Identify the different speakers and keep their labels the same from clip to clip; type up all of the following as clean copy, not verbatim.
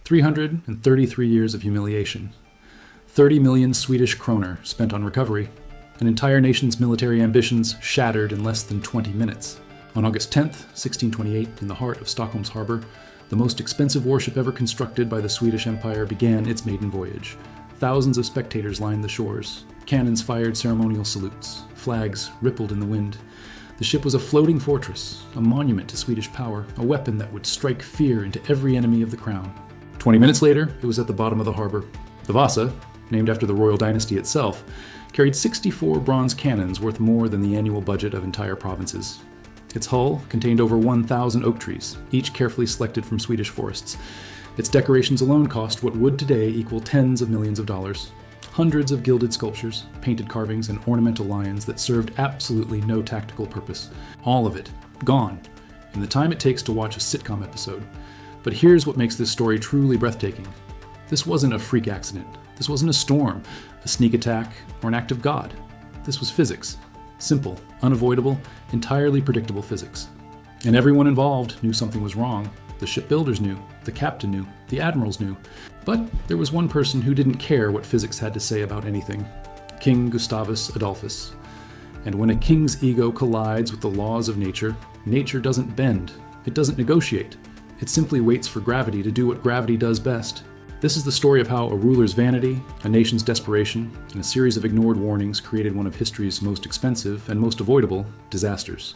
Speaker 1: 333 years of humiliation. 30 million Swedish kroner spent on recovery. An entire nation's military ambitions shattered in less than 20 minutes. On August 10th, 1628, in the heart of Stockholm's harbor, the most expensive warship ever constructed by the Swedish Empire began its maiden voyage. Thousands of spectators lined the shores. Cannons fired ceremonial salutes. Flags rippled in the wind. The ship was a floating fortress, a monument to Swedish power, a weapon that would strike fear into every enemy of the crown. 20 minutes later, it was at the bottom of the harbor. The Vasa, named after the royal dynasty itself, carried 64 bronze cannons worth more than the annual budget of entire provinces. Its hull contained over 1,000 oak trees, each carefully selected from Swedish forests. Its decorations alone cost what would today equal tens of millions of dollars. Hundreds of gilded sculptures, painted carvings, and ornamental lions that served absolutely no tactical purpose. All of it gone in the time it takes to watch a sitcom episode. But here's what makes this story truly breathtaking. This wasn't a freak accident. This wasn't a storm, a sneak attack, or an act of God. This was physics. Simple, unavoidable, entirely predictable physics. And everyone involved knew something was wrong. The shipbuilders knew, the captain knew, the admirals knew. But there was one person who didn't care what physics had to say about anything. King Gustavus Adolphus. And when a king's ego collides with the laws of nature, nature doesn't bend. It doesn't negotiate. It simply waits for gravity to do what gravity does best. This is the story of how a ruler's vanity, a nation's desperation, and a series of ignored warnings created one of history's most expensive and most avoidable disasters.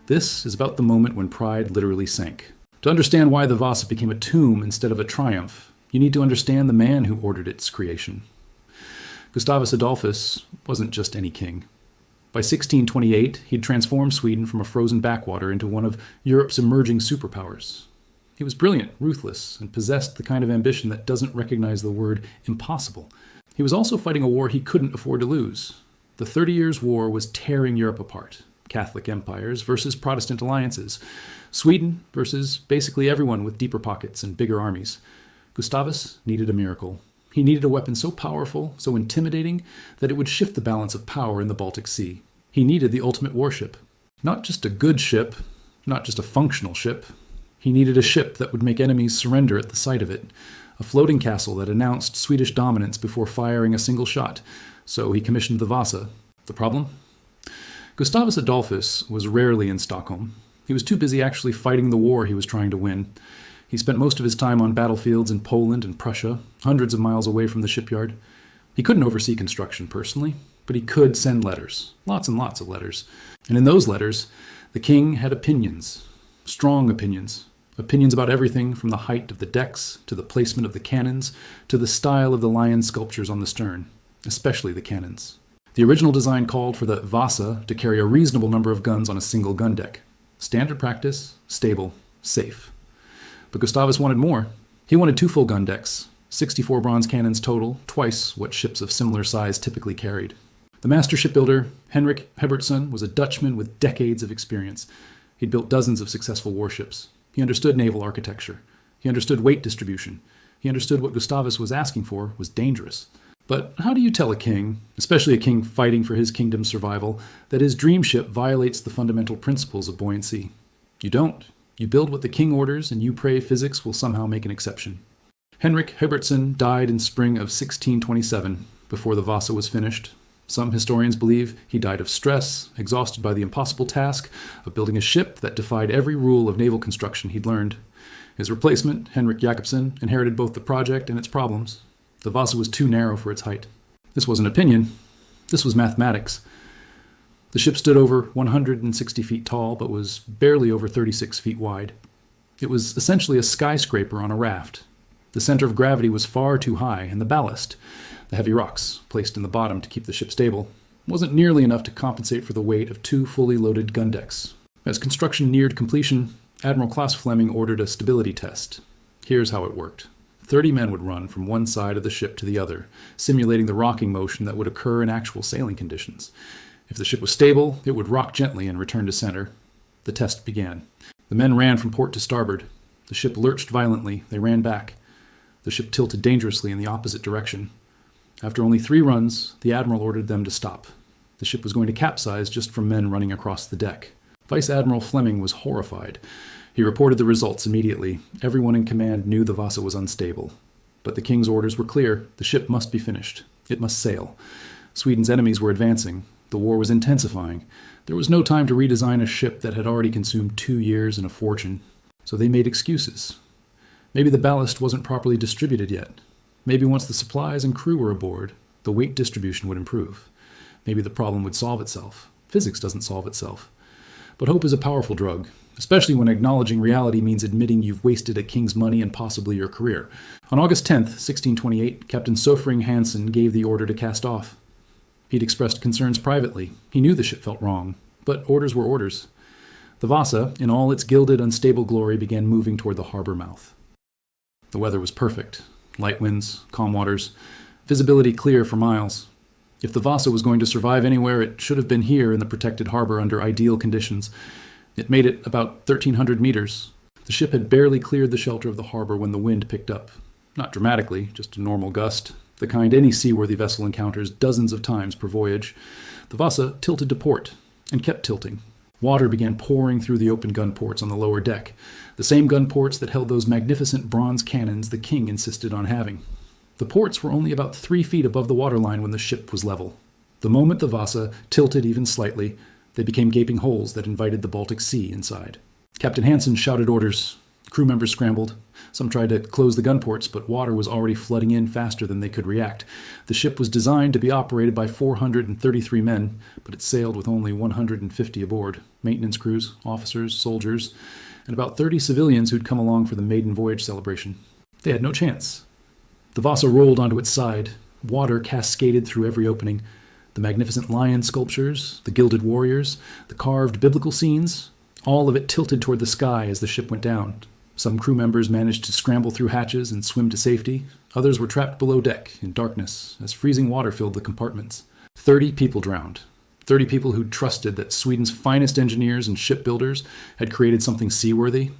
Speaker 1: This is about the moment when pride literally sank. To understand why the Vasa became a tomb instead of a triumph, you need to understand the man who ordered its creation. Gustavus Adolphus wasn't just any king. By 1628, he'd transformed Sweden from a frozen backwater into one of Europe's emerging superpowers. He was brilliant, ruthless, and possessed the kind of ambition that doesn't recognize the word impossible. He was also fighting a war he couldn't afford to lose. The 30 Years' War was tearing Europe apart. Catholic empires versus Protestant alliances. Sweden versus basically everyone with deeper pockets and bigger armies. Gustavus needed a miracle. He needed a weapon so powerful, so intimidating, that it would shift the balance of power in the Baltic Sea. He needed the ultimate warship. Not just a good ship, not just a functional ship. He needed a ship that would make enemies surrender at the sight of it. A floating castle that announced Swedish dominance before firing a single shot. So he commissioned the Vasa. The problem? Gustavus Adolphus was rarely in Stockholm. He was too busy actually fighting the war he was trying to win. He spent most of his time on battlefields in Poland and Prussia, hundreds of miles away from the shipyard. He couldn't oversee construction personally, but he could send letters. Lots and lots of letters. And in those letters, the king had opinions. Strong opinions. Opinions about everything from the height of the decks, to the placement of the cannons, to the style of the lion sculptures on the stern, especially the cannons. The original design called for the Vasa to carry a reasonable number of guns on a single gun deck. Standard practice, stable, safe. But Gustavus wanted more. He wanted 2 full gun decks, 64 bronze cannons total, twice what ships of similar size typically carried. The master shipbuilder, Henrik Herbertsson, was a Dutchman with decades of experience. He'd built dozens of successful warships. He understood naval architecture. He understood weight distribution. He understood what Gustavus was asking for was dangerous. But how do you tell a king, especially a king fighting for his kingdom's survival, that his dream ship violates the fundamental principles of buoyancy? You don't. You build what the king orders, and you pray physics will somehow make an exception. Henrik Herbertsson died in spring of 1627, before the Vasa was finished. Some historians believe he died of stress, exhausted by the impossible task of building a ship that defied every rule of naval construction he'd learned. His replacement, Henrik Jakobsen, inherited both the project and its problems. The Vasa was too narrow for its height. This wasn't opinion. This was mathematics. The ship stood over 160 feet tall, but was barely over 36 feet wide. It was essentially a skyscraper on a raft. The center of gravity was far too high, and the ballast, the heavy rocks placed in the bottom to keep the ship stable, wasn't nearly enough to compensate for the weight of 2 fully loaded gun decks. As construction neared completion, Admiral Klaus Fleming ordered a stability test. Here's how it worked. 30 men would run from one side of the ship to the other, simulating the rocking motion that would occur in actual sailing conditions. If the ship was stable, it would rock gently and return to center. The test began. The men ran from port to starboard. The ship lurched violently. They ran back. The ship tilted dangerously in the opposite direction. After only 3 runs, the admiral ordered them to stop. The ship was going to capsize just from men running across the deck. Vice Admiral Fleming was horrified. He reported the results immediately. Everyone in command knew the Vasa was unstable. But the king's orders were clear. The ship must be finished. It must sail. Sweden's enemies were advancing. The war was intensifying. There was no time to redesign a ship that had already consumed 2 years and a fortune. So they made excuses. Maybe the ballast wasn't properly distributed yet. Maybe once the supplies and crew were aboard, the weight distribution would improve. Maybe the problem would solve itself. Physics doesn't solve itself. But hope is a powerful drug, especially when acknowledging reality means admitting you've wasted a king's money and possibly your career. On August 10th, 1628, Captain Sofring Hansen gave the order to cast off. He'd expressed concerns privately. He knew the ship felt wrong, but orders were orders. The Vasa, in all its gilded, unstable glory, began moving toward the harbor mouth. The weather was perfect. Light winds, calm waters, visibility clear for miles. If the Vasa was going to survive anywhere, it should have been here in the protected harbor under ideal conditions. It made it about 1,300 meters. The ship had barely cleared the shelter of the harbor when the wind picked up. Not dramatically, just a normal gust, the kind any seaworthy vessel encounters dozens of times per voyage. The Vasa tilted to port, and kept tilting. Water began pouring through the open gun ports on the lower deck, the same gun ports that held those magnificent bronze cannons the king insisted on having. The ports were only about 3 feet above the waterline when the ship was level. The moment the Vasa tilted even slightly, they became gaping holes that invited the Baltic Sea inside. Captain Hansen shouted orders. Crew members scrambled. Some tried to close the gun ports, but water was already flooding in faster than they could react. The ship was designed to be operated by 433 men, but it sailed with only 150 aboard. Maintenance crews, officers, soldiers, and about 30 civilians who'd come along for the maiden voyage celebration. They had no chance. The Vasa rolled onto its side. Water cascaded through every opening. The magnificent lion sculptures, the gilded warriors, the carved biblical scenes, all of it tilted toward the sky as the ship went down. Some crew members managed to scramble through hatches and swim to safety. Others were trapped below deck in darkness as freezing water filled the compartments. 30 people drowned. 30 people who'd trusted that Sweden's finest engineers and shipbuilders had created something seaworthy.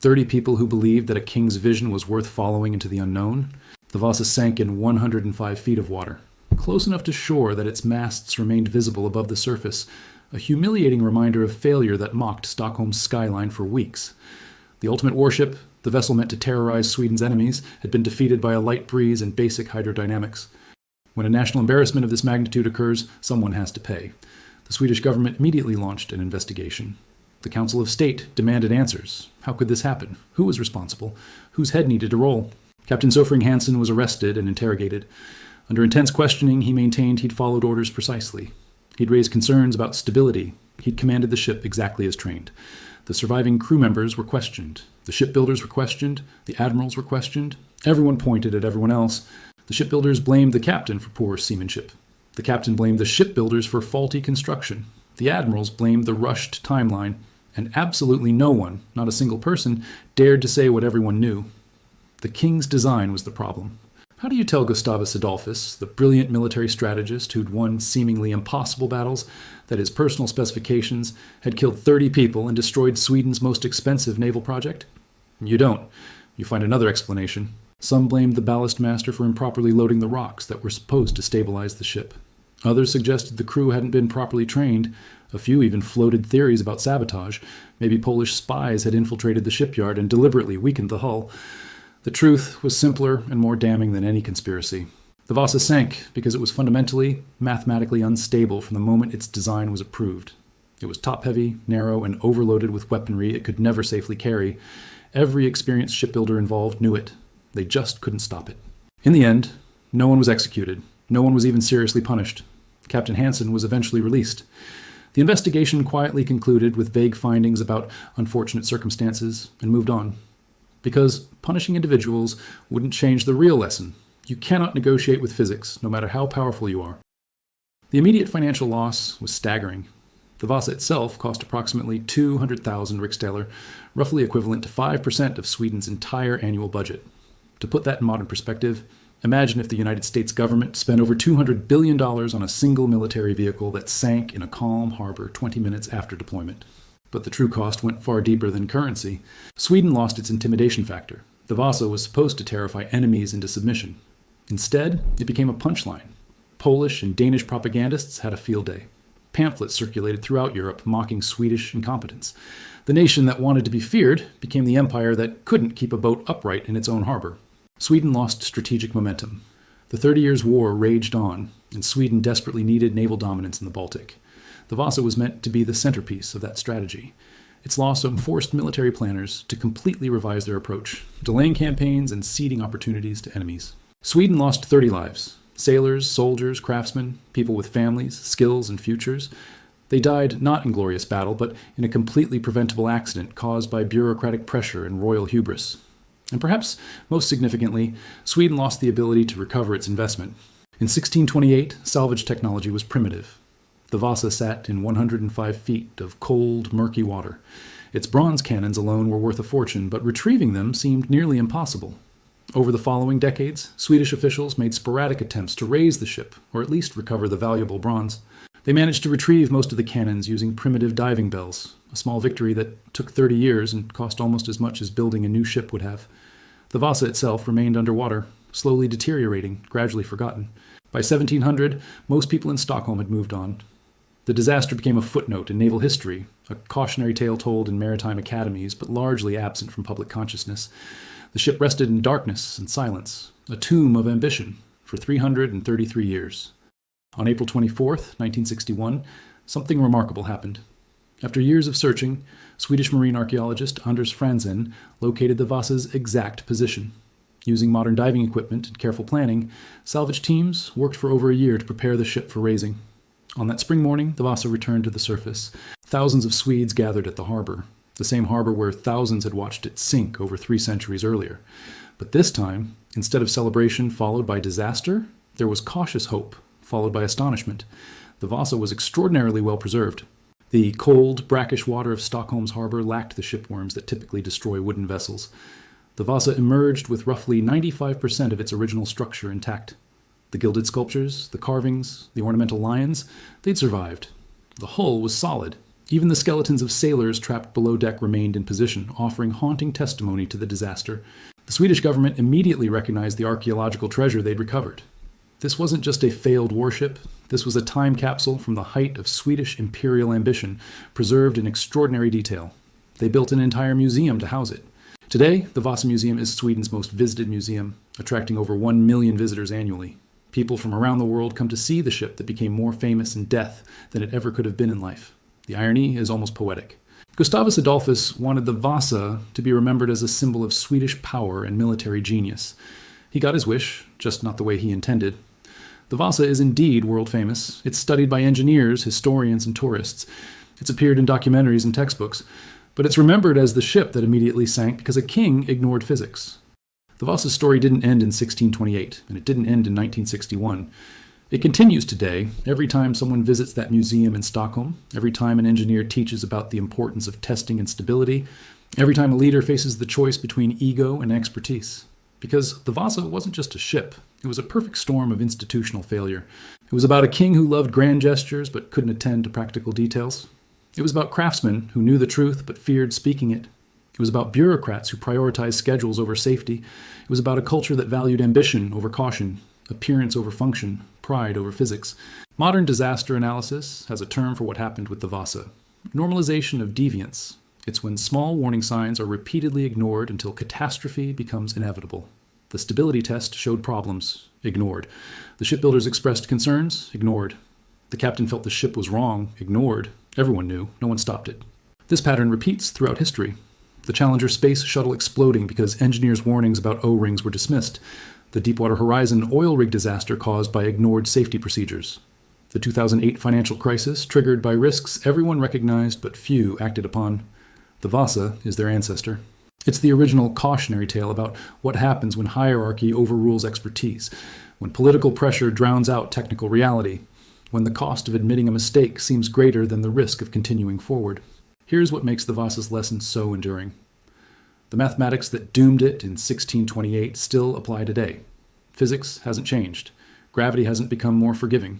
Speaker 1: 30 people who believed that a king's vision was worth following into the unknown. The Vasa sank in 105 feet of water, close enough to shore that its masts remained visible above the surface, a humiliating reminder of failure that mocked Stockholm's skyline for weeks. The ultimate warship, the vessel meant to terrorize Sweden's enemies, had been defeated by a light breeze and basic hydrodynamics. When a national embarrassment of this magnitude occurs, someone has to pay. The Swedish government immediately launched an investigation. The Council of State demanded answers. How could this happen? Who was responsible? Whose head needed to roll? Captain Sofring Hansen was arrested and interrogated. Under intense questioning, he maintained he'd followed orders precisely. He'd raised concerns about stability. He'd commanded the ship exactly as trained. The surviving crew members were questioned. The shipbuilders were questioned. The admirals were questioned. Everyone pointed at everyone else. The shipbuilders blamed the captain for poor seamanship. The captain blamed the shipbuilders for faulty construction. The admirals blamed the rushed timeline. And absolutely no one, not a single person, dared to say what everyone knew. The king's design was the problem. How do you tell Gustavus Adolphus, the brilliant military strategist who'd won seemingly impossible battles, that his personal specifications had killed 30 people and destroyed Sweden's most expensive naval project? You don't. You find another explanation. Some blamed the ballast master for improperly loading the rocks that were supposed to stabilize the ship. Others suggested the crew hadn't been properly trained. A few even floated theories about sabotage. Maybe Polish spies had infiltrated the shipyard and deliberately weakened the hull. The truth was simpler and more damning than any conspiracy. The Vasa sank because it was fundamentally, mathematically unstable from the moment its design was approved. It was top-heavy, narrow, and overloaded with weaponry it could never safely carry. Every experienced shipbuilder involved knew it. They just couldn't stop it. In the end, no one was executed. No one was even seriously punished. Captain Hansen was eventually released. The investigation quietly concluded with vague findings about unfortunate circumstances and moved on. Because punishing individuals wouldn't change the real lesson. You cannot negotiate with physics, no matter how powerful you are. The immediate financial loss was staggering. The Vasa itself cost approximately 200,000 riksdaler, roughly equivalent to 5% of Sweden's entire annual budget. To put that in modern perspective, imagine if the United States government spent over $200 billion on a single military vehicle that sank in a calm harbor 20 minutes after deployment. But the true cost went far deeper than currency. Sweden lost its intimidation factor. The Vasa was supposed to terrify enemies into submission. Instead, it became a punchline. Polish and Danish propagandists had a field day. Pamphlets circulated throughout Europe mocking Swedish incompetence. The nation that wanted to be feared became the empire that couldn't keep a boat upright in its own harbor. Sweden lost strategic momentum. The 30 Years' War raged on, and Sweden desperately needed naval dominance in the Baltic. The Vasa was meant to be the centerpiece of that strategy. Its loss forced military planners to completely revise their approach, delaying campaigns and ceding opportunities to enemies. Sweden lost 30 lives. Sailors, soldiers, craftsmen, people with families, skills, and futures. They died not in glorious battle, but in a completely preventable accident caused by bureaucratic pressure and royal hubris. And perhaps most significantly, Sweden lost the ability to recover its investment. In 1628, salvage technology was primitive. The Vasa sat in 105 feet of cold, murky water. Its bronze cannons alone were worth a fortune, but retrieving them seemed nearly impossible. Over the following decades, Swedish officials made sporadic attempts to raise the ship, or at least recover the valuable bronze. They managed to retrieve most of the cannons using primitive diving bells, a small victory that took 30 years and cost almost as much as building a new ship would have. The Vasa itself remained underwater, slowly deteriorating, gradually forgotten. By 1700, most people in Stockholm had moved on. The disaster became a footnote in naval history, a cautionary tale told in maritime academies, but largely absent from public consciousness. The ship rested in darkness and silence, a tomb of ambition, for 333 years. On April 24th, 1961, something remarkable happened. After years of searching, Swedish marine archaeologist Anders Franzen located the Vasa's exact position. Using modern diving equipment and careful planning, salvage teams worked for over a year to prepare the ship for raising. On that spring morning, the Vasa returned to the surface. Thousands of Swedes gathered at the harbor, the same harbor where thousands had watched it sink over 3 centuries earlier. But this time, instead of celebration followed by disaster, there was cautious hope, followed by astonishment. The Vasa was extraordinarily well preserved. The cold, brackish water of Stockholm's harbor lacked the shipworms that typically destroy wooden vessels. The Vasa emerged with roughly 95% of its original structure intact. The gilded sculptures, the carvings, the ornamental lions, they'd survived. The hull was solid. Even the skeletons of sailors trapped below deck remained in position, offering haunting testimony to the disaster. The Swedish government immediately recognized the archaeological treasure they'd recovered. This wasn't just a failed warship. This was a time capsule from the height of Swedish imperial ambition, preserved in extraordinary detail. They built an entire museum to house it. Today, the Vasa Museum is Sweden's most visited museum, attracting over 1 million visitors annually. People from around the world come to see the ship that became more famous in death than it ever could have been in life. The irony is almost poetic. Gustavus Adolphus wanted the Vasa to be remembered as a symbol of Swedish power and military genius. He got his wish, just not the way he intended. The Vasa is indeed world famous. It's studied by engineers, historians, and tourists. It's appeared in documentaries and textbooks. But it's remembered as the ship that immediately sank because a king ignored physics. The Vasa's story didn't end in 1628, and it didn't end in 1961. It continues today, every time someone visits that museum in Stockholm, every time an engineer teaches about the importance of testing and stability, every time a leader faces the choice between ego and expertise. Because the Vasa wasn't just a ship, it was a perfect storm of institutional failure. It was about a king who loved grand gestures but couldn't attend to practical details. It was about craftsmen who knew the truth but feared speaking it. It was about bureaucrats who prioritized schedules over safety. It was about a culture that valued ambition over caution, appearance over function, pride over physics. Modern disaster analysis has a term for what happened with the Vasa: normalization of deviance. It's when small warning signs are repeatedly ignored until catastrophe becomes inevitable. The stability test showed problems, ignored. The shipbuilders expressed concerns, ignored. The captain felt the ship was wrong, ignored. Everyone knew, no one stopped it. This pattern repeats throughout history. The Challenger space shuttle exploding because engineers' warnings about O-rings were dismissed. The Deepwater Horizon oil rig disaster caused by ignored safety procedures. The 2008 financial crisis triggered by risks everyone recognized but few acted upon. The Vasa is their ancestor. It's the original cautionary tale about what happens when hierarchy overrules expertise, when political pressure drowns out technical reality, when the cost of admitting a mistake seems greater than the risk of continuing forward. Here's what makes the Vasa's lesson so enduring. The mathematics that doomed it in 1628 still apply today. Physics hasn't changed. Gravity hasn't become more forgiving.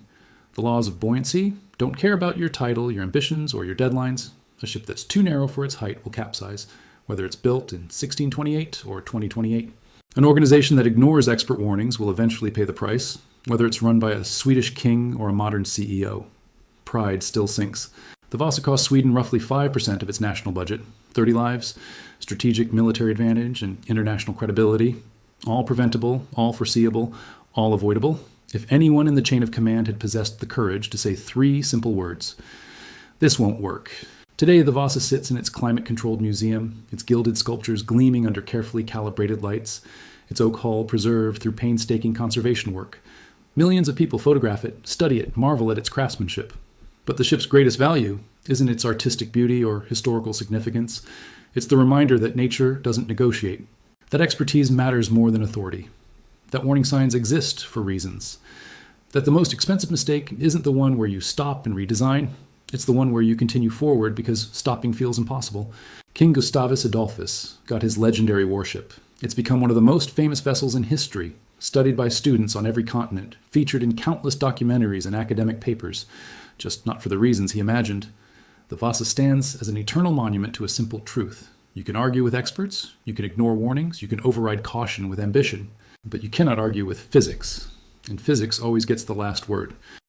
Speaker 1: The laws of buoyancy don't care about your title, your ambitions, or your deadlines. A ship that's too narrow for its height will capsize, whether it's built in 1628 or 2028. An organization that ignores expert warnings will eventually pay the price, whether it's run by a Swedish king or a modern CEO. pride still sinks. The Vasa cost Sweden roughly 5% of its national budget. 30 lives, strategic military advantage, and international credibility. All preventable, all foreseeable, all avoidable. If anyone in the chain of command had possessed the courage to say 3 simple words, "This won't work." Today, the Vasa sits in its climate-controlled museum, its gilded sculptures gleaming under carefully calibrated lights, its oak hull preserved through painstaking conservation work. Millions of people photograph it, study it, marvel at its craftsmanship. But the ship's greatest value isn't its artistic beauty or historical significance. It's the reminder that nature doesn't negotiate, that expertise matters more than authority, that warning signs exist for reasons, that the most expensive mistake isn't the one where you stop and redesign. It's the one where you continue forward because stopping feels impossible. King Gustavus Adolphus got his legendary warship. It's become one of the most famous vessels in history, studied by students on every continent, featured in countless documentaries and academic papers, just not for the reasons he imagined. The Vasa stands as an eternal monument to a simple truth. You can argue with experts, you can ignore warnings, you can override caution with ambition, but you cannot argue with physics. And physics always gets the last word.